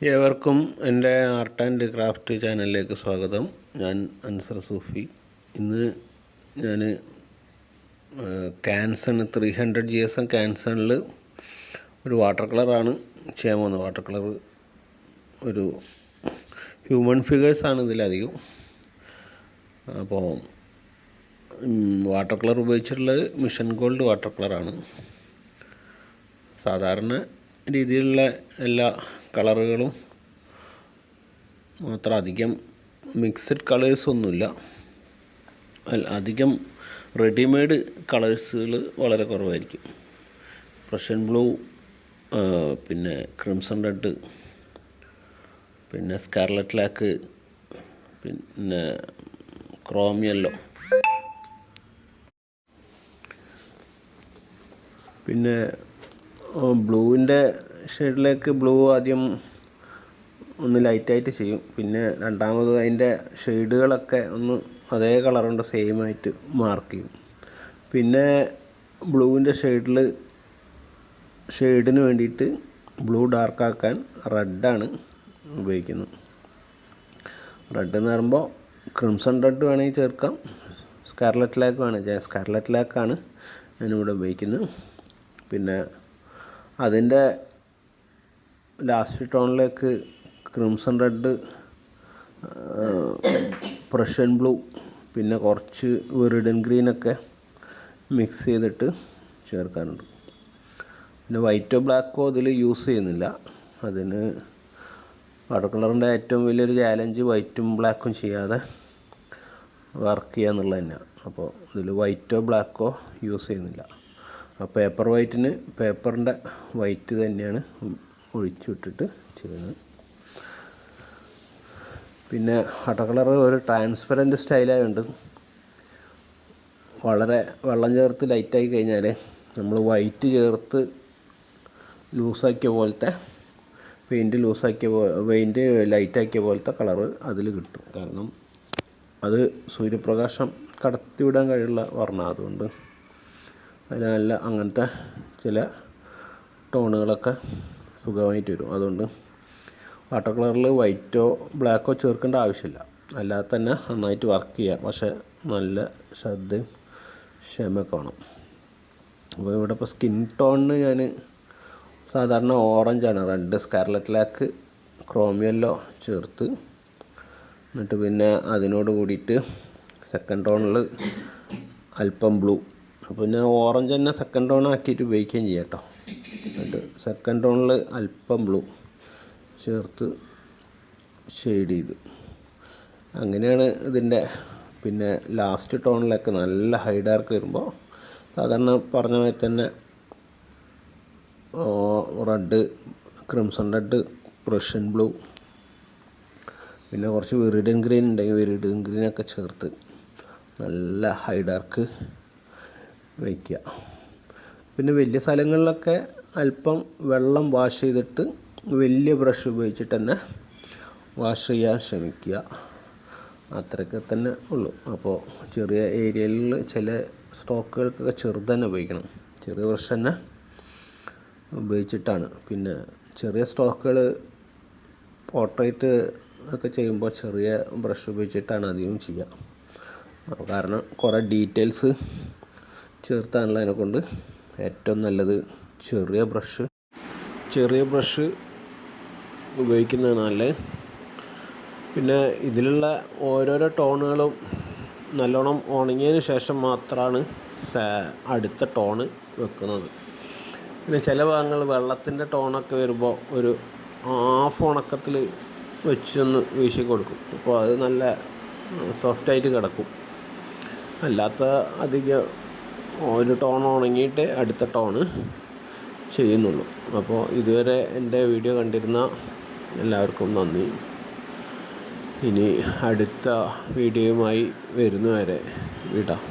ഏവർക്കും എൻ്റെ art and craft ചാനലിലേക്ക് സ്വാഗതം. ഞാൻ അൻസർ സൂഫി. ഇന്ന് ഞാൻ ക്യാൻസൺ 300 GSM ക്യാൻസണിൽ ഒരു വാട്ടർ കളറാണ് ചെയ്യാൻ പോകുന്നത്. വാട്ടർ കളർ ഒരു ഹ്യൂമൻ ഫിഗേഴ്സാണ് ഇതിലധികം. അപ്പോൾ വാട്ടർ കളർ ഉപയോഗിച്ചിട്ടുള്ളത് മിഷൻ ഗോൾഡ് വാട്ടർ കളറാണ്. സാധാരണ രീതിയിലുള്ള എല്ലാ കളറുകളും മാത്രം, അധികം മിക്സഡ് കളേഴ്സൊന്നുമില്ല. അധികം റെഡിമെയ്ഡ് കളേഴ്സുകൾ വളരെ കുറവായിരിക്കും. പ്രഷ്യൻ ബ്ലൂ, പിന്നെ ക്രിംസൺ റെഡ്, പിന്നെ സ്കാർലറ്റ് ലാക്ക്, പിന്നെ ക്രോം യെല്ലോ, പിന്നെ ബ്ലൂവിൻ്റെ ഷെയ്ഡിലേക്ക് ബ്ലൂ ആദ്യം ഒന്ന് ലൈറ്റായിട്ട് ചെയ്യും. പിന്നെ രണ്ടാമത് അതിൻ്റെ ഷെയ്ഡുകളൊക്കെ ഒന്ന് അതേ കളർ കൊണ്ട് സെയിമായിട്ട് മാർക്ക് ചെയ്യും. പിന്നെ ബ്ലൂവിൻ്റെ ഷെയ്ഡിന് വേണ്ടിയിട്ട് ബ്ലൂ ഡാർക്കാക്കാൻ റെഡാണ് ഉപയോഗിക്കുന്നത്. റെഡ് എന്ന് പറയുമ്പോൾ ക്രിംസൺ റെഡ് വേണമെങ്കിൽ ചേർക്കാം, സ്കാർലറ്റ് ലാക്ക് വേണമെങ്കിൽ സ്കാർലറ്റ് ലാക്കാണ് ഞാനിവിടെ ഉപയോഗിക്കുന്നത്. പിന്നെ അതിൻ്റെ ലാസ്റ്റ് ടോണിലേക്ക് ക്രിംസൺ റെഡ്, പ്രഷ്യൻ ബ്ലൂ, പിന്നെ കുറച്ച് വിറിഡൻ ഗ്രീനൊക്കെ മിക്സ് ചെയ്തിട്ട് ചേർക്കാറുണ്ട്. പിന്നെ വൈറ്റോ ബ്ലാക്കോ ഇതിൽ യൂസ് ചെയ്യുന്നില്ല. അതിന് വാട്ടർ കളറിൻ്റെ ഏറ്റവും വലിയൊരു ചാലഞ്ച് വൈറ്റും ബ്ലാക്കും ചെയ്യാതെ വർക്ക് ചെയ്യുക എന്നുള്ളത് തന്നെയാണ്. അപ്പോൾ ഇതിൽ വൈറ്റോ ബ്ലാക്കോ യൂസ് ചെയ്യുന്നില്ല. പേപ്പർ വൈറ്റിന് പേപ്പറിൻ്റെ വൈറ്റ് തന്നെയാണ് ഒഴിച്ചു വിട്ടിട്ട് ചെയ്യുന്നത്. പിന്നെ വാട്ടർ കളർ ഒരു ട്രാൻസ്പെറൻറ്റ് സ്റ്റൈലായതുകൊണ്ട് വളരെ വെള്ളം ചേർത്ത് ലൈറ്റായി കഴിഞ്ഞാൽ നമ്മൾ വൈറ്റ് ചേർത്ത് ലൂസാക്കിയ പോലത്തെ പെയിൻറ്റ് ലൈറ്റാക്കിയ പോലത്തെ കളറ് അതിൽ കിട്ടും. കാരണം അത് സൂര്യപ്രകാശം കടത്തിവിടാൻ കഴിയുള്ള വർണ്ണ, അതുകൊണ്ട് അതിൽ നല്ല അങ്ങനത്തെ ചില ടോണുകളൊക്കെ സുഖമായിട്ട് വരും. അതുകൊണ്ട് വാട്ടർ കളറിൽ വൈറ്റോ ബ്ലാക്കോ ചേർക്കേണ്ട ആവശ്യമില്ല. അല്ലാതെ തന്നെ നന്നായിട്ട് വർക്ക് ചെയ്യാം. പക്ഷേ നല്ല ശ്രദ്ധയും ക്ഷമയൊക്കെ വേണം. അപ്പോൾ ഇവിടെ ഇപ്പോൾ സ്കിൻ ടോണിന് ഞാൻ സാധാരണ ഓറഞ്ചാണ്, red, scarlet lake, chrome yellow ചേർത്ത്, എന്നിട്ട് പിന്നെ അതിനോട് കൂടിയിട്ട് സെക്കൻഡ് ടോണിൽ അല്പം ബ്ലൂ, അപ്പോൾ ഞാൻ ഓറഞ്ച് തന്നെ സെക്കൻഡ് ടോൺ ആക്കിയിട്ട് ഉപയോഗിക്കുകയും ചെയ്യാം കേട്ടോ. എന്നിട്ട് സെക്കൻഡ് ടോണിൽ അല്പം ബ്ലൂ ചേർത്ത് ഷെയ്ഡ് ചെയ്ത്, അങ്ങനെയാണ് ഇതിൻ്റെ. പിന്നെ ലാസ്റ്റ് ടോണിലൊക്കെ നല്ല ഹൈ ഡാർക്ക് വരുമ്പോൾ സാധാരണ പറഞ്ഞ മാതിരി തന്നെ red, crimson red, Prussian blue, പിന്നെ കുറച്ച് വിറിഡൻ ഗ്രീൻ ഉണ്ടെങ്കിൽ വിറിഡൻ ഗ്രീനൊക്കെ ചേർത്ത് നല്ല ഹൈ ഡാർക്ക് വയ്ക്കുക. പിന്നെ വലിയ സ്ഥലങ്ങളിലൊക്കെ അല്പം വെള്ളം വാഷ് ചെയ്തിട്ട് വലിയ ബ്രഷ് ഉപയോഗിച്ചിട്ട് തന്നെ വാഷ് ചെയ്യാൻ ശ്രമിക്കുക. അത്രയൊക്കെ തന്നെ ഉള്ളൂ. അപ്പോൾ ചെറിയ ഏരിയയിൽ ചില സ്ട്രോക്കുകൾക്കൊക്കെ ചെറുത് തന്നെ ഉപയോഗിക്കണം, ചെറിയ ബ്രഷ് തന്നെ ഉപയോഗിച്ചിട്ടാണ്. പിന്നെ ചെറിയ സ്ട്രോക്കുകൾ പോർട്രേറ്റ് ഒക്കെ ചെയ്യുമ്പോൾ ചെറിയ ബ്രഷ് ഉപയോഗിച്ചിട്ടാണ് അധികം ചെയ്യുക. കാരണം കുറേ ഡീറ്റെയിൽസ് ചേർത്താനുള്ളതിനെ കൊണ്ട് ഏറ്റവും നല്ലത് ചെറിയ ബ്രഷ് ഉപയോഗിക്കുന്നതാണ് നല്ലത്. പിന്നെ ഇതിലുള്ള ഓരോരോ ടോണുകളും നല്ലോണം ഉണങ്ങിയതിന് ശേഷം മാത്രമാണ് അടുത്ത ടോണ് വെക്കുന്നത്. പിന്നെ ചില ഭാഗങ്ങൾ വെള്ളത്തിൻ്റെ ടോണൊക്കെ വരുമ്പോൾ ഒരു ഹാഫ് ഉണക്കത്തിൽ വെച്ചൊന്ന് വീശി കൊടുക്കും. അപ്പോൾ അത് നല്ല സോഫ്റ്റായിട്ട് കിടക്കും. അല്ലാത്ത അധികം ഒരു ടോൺ ഉണങ്ങിയിട്ട് അടുത്ത ടോണ് ചെയ്യുന്നുള്ളൂ. അപ്പോൾ ഇതുവരെ എൻ്റെ വീഡിയോ കണ്ടിരുന്ന എല്ലാവർക്കും നന്ദി. ഇനി അടുത്ത വീഡിയോയുമായി വരുന്നവരെ വിടാം.